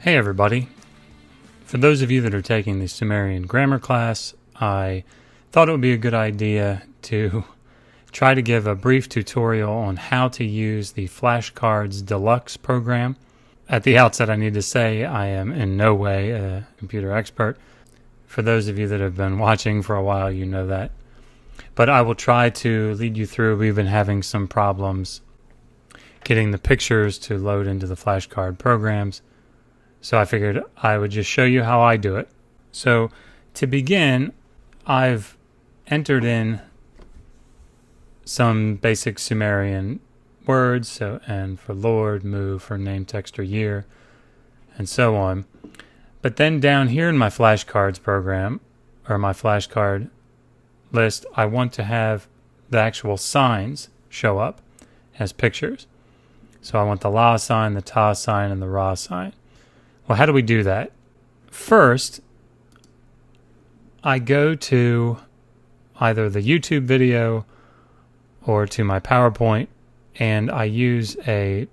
Hey everybody. For those of you that are taking the Sumerian grammar class, I thought it would be a good idea to try to give a brief tutorial on how to use the Flashcards Deluxe program. At the outset, I need to say I am in no way a computer expert. For those of you that have been watching for a while, you know that. But I will try to lead you through. We've been having some problems getting the pictures to load into the flashcard programs. So I figured I would just show you how I do it. So to begin, I've entered in some basic Sumerian words, and for Lord, Mu, for name, text, or year, and so on. But then down here in my flashcards program, or my flashcard list, I want to have the actual signs show up as pictures. So I want the La sign, the Ta sign, and the Ra sign. Well, how do we do that? First, I go to either the YouTube video or to my PowerPoint, and I use a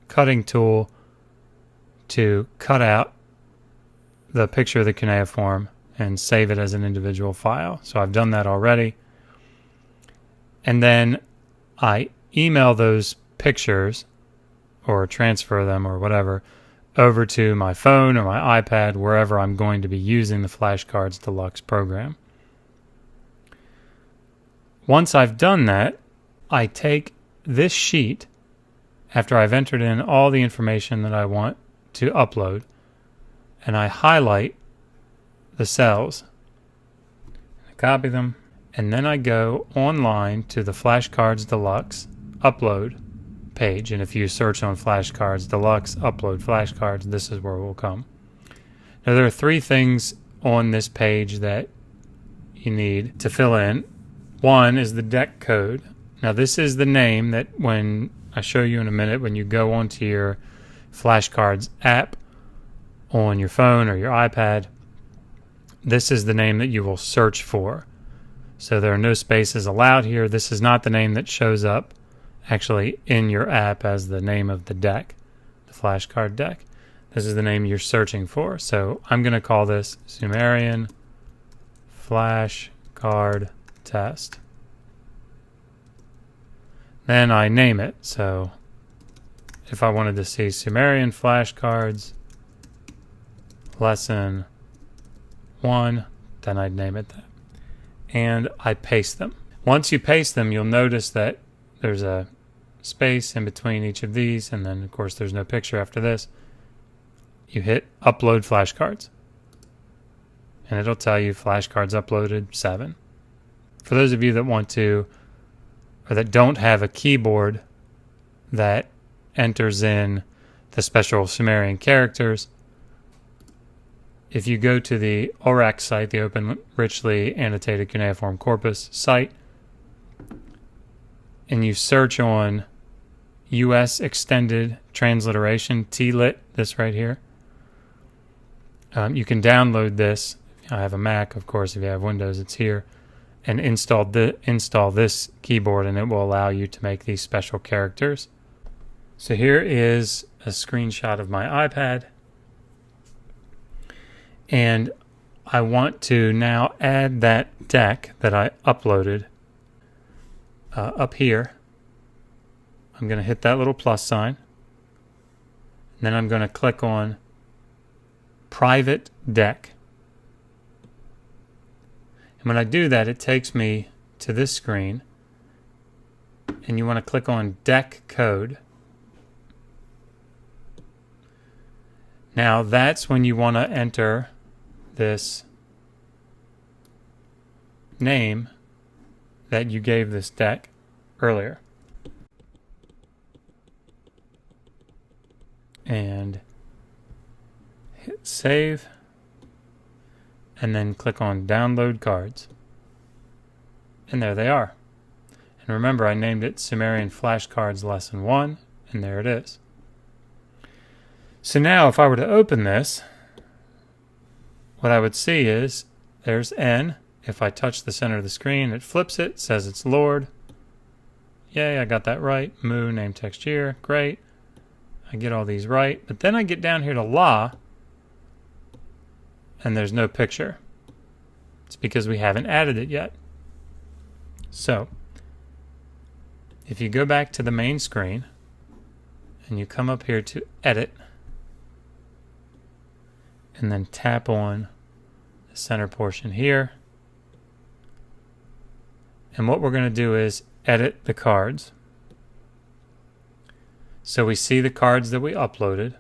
cutting tool to cut out the picture of the cuneiform and save it as an individual file. So I've done that already. And then I email those pictures or transfer them or whatever over to my phone or my iPad, wherever I'm going to be using the Flashcards Deluxe program. Once I've done that, I take this sheet, after I've entered in all the information that I want to upload, and I highlight the cells. I copy them, and then I go online to the Flashcards Deluxe upload page, and if you search on Flashcards Deluxe upload flashcards, this is where it will come. Now there are three things on this page that you need to fill in. One is the deck code. Now this is the name that, when I show you in a minute, when you go onto your Flashcards app on your phone or your iPad, this is the name that you will search for. So there are no spaces allowed here. This is not the name that shows up actually in your app as the name of the deck, the flashcard deck. This is the name you're searching for. So I'm going to call this Sumerian Flashcard Test. Then I name it. So if I wanted to see Sumerian Flashcards Lesson 1, then I'd name it that. And I paste them. Once you paste them, you'll notice that there's a space in between each of these, and then of course there's no picture after this. You hit upload flashcards, and it'll tell you flashcards uploaded 7. For those of you that want to, or that don't have a keyboard that enters in the special Sumerian characters, if you go to the ORAC site, the Open Richly Annotated Cuneiform Corpus site, and you search on US Extended Transliteration, TLIT, this right here, you can download this. I have a Mac, of course. If you have Windows, it's here. And install this keyboard, and it will allow you to make these special characters. So here is a screenshot of my iPad. And I want to now add that deck that I uploaded up here. I'm going to hit that little plus sign. And then I'm going to click on Private Deck. And when I do that, it takes me to this screen. And you want to click on Deck Code. Now that's when you want to enter this name that you gave this deck earlier. And hit save, and then click on download cards. And there they are. And remember, I named it Sumerian Flashcards Lesson 1, and there it is. So now if I were to open this, what I would see is there's N. If I touch the center of the screen, it flips it, says it's Lord. Yay, I got that right. Mu, name, text, year. Great. I get all these right, but then I get down here to La, and there's no picture. It's because we haven't added it yet. So, if you go back to the main screen, and you come up here to Edit, and then tap on the center portion here, and what we're going to do is edit the cards. So we see the cards that we uploaded.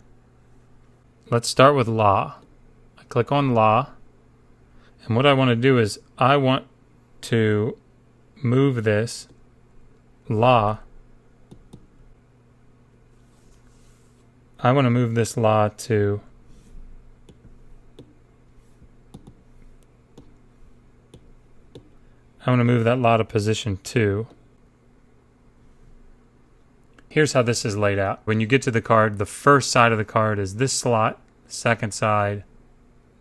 Let's start with La. I click on La, and what I want to do is I want to move this La. I want to move this La to that La to position 2. Here's how this is laid out. When you get to the card, the first side of the card is this slot, the second side,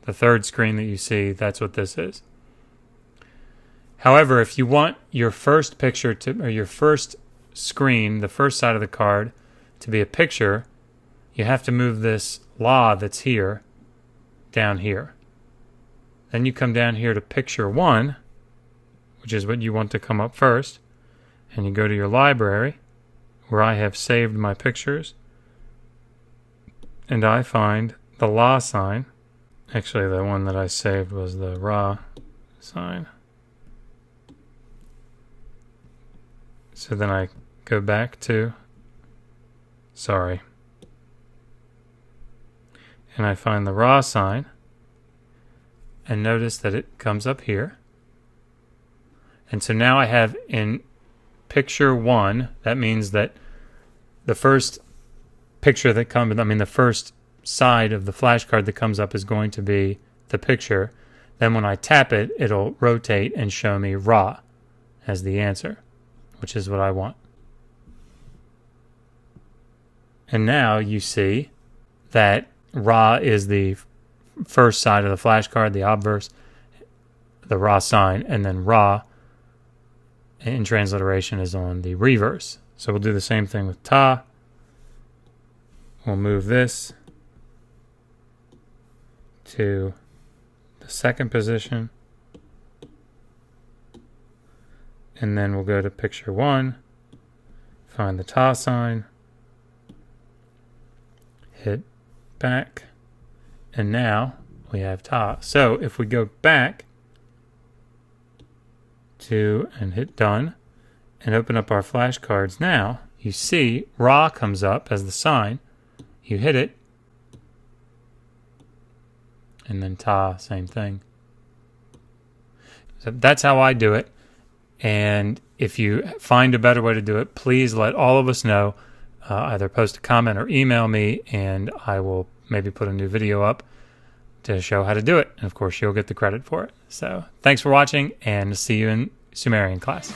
the third screen that you see, that's what this is. However, if you want your first picture to, or your first screen, the first side of the card, to be a picture, you have to move this La that's here down here. Then you come down here to picture 1, which is what you want to come up first, and you go to your library where I have saved my pictures, and I find the La sign. Actually, the one that I saved was the Ra sign. So then I go back to, and I find the Ra sign, and notice that it comes up here. And so now I have in picture 1, that means that the first picture that comes, the first side of the flashcard that comes up is going to be the picture. Then when I tap it, it'll rotate and show me Ra as the answer, which is what I want. And now you see that Ra is the first side of the flashcard, the obverse, the Ra sign, and then Ra in transliteration is on the reverse. So we'll do the same thing with Ta. We'll move this to the second position, and then we'll go to picture 1, find the Ta sign, hit back, and now we have Ta. So if we go back to and hit done and open up our flashcards, now you see Ra comes up as the sign. You hit it, and then Ta, same thing. So that's how I do it. And if you find a better way to do it, please let all of us know. Either post a comment or email me, and I will maybe put a new video up to show how to do it. And of course, you'll get the credit for it. So thanks for watching, and see you in Sumerian class.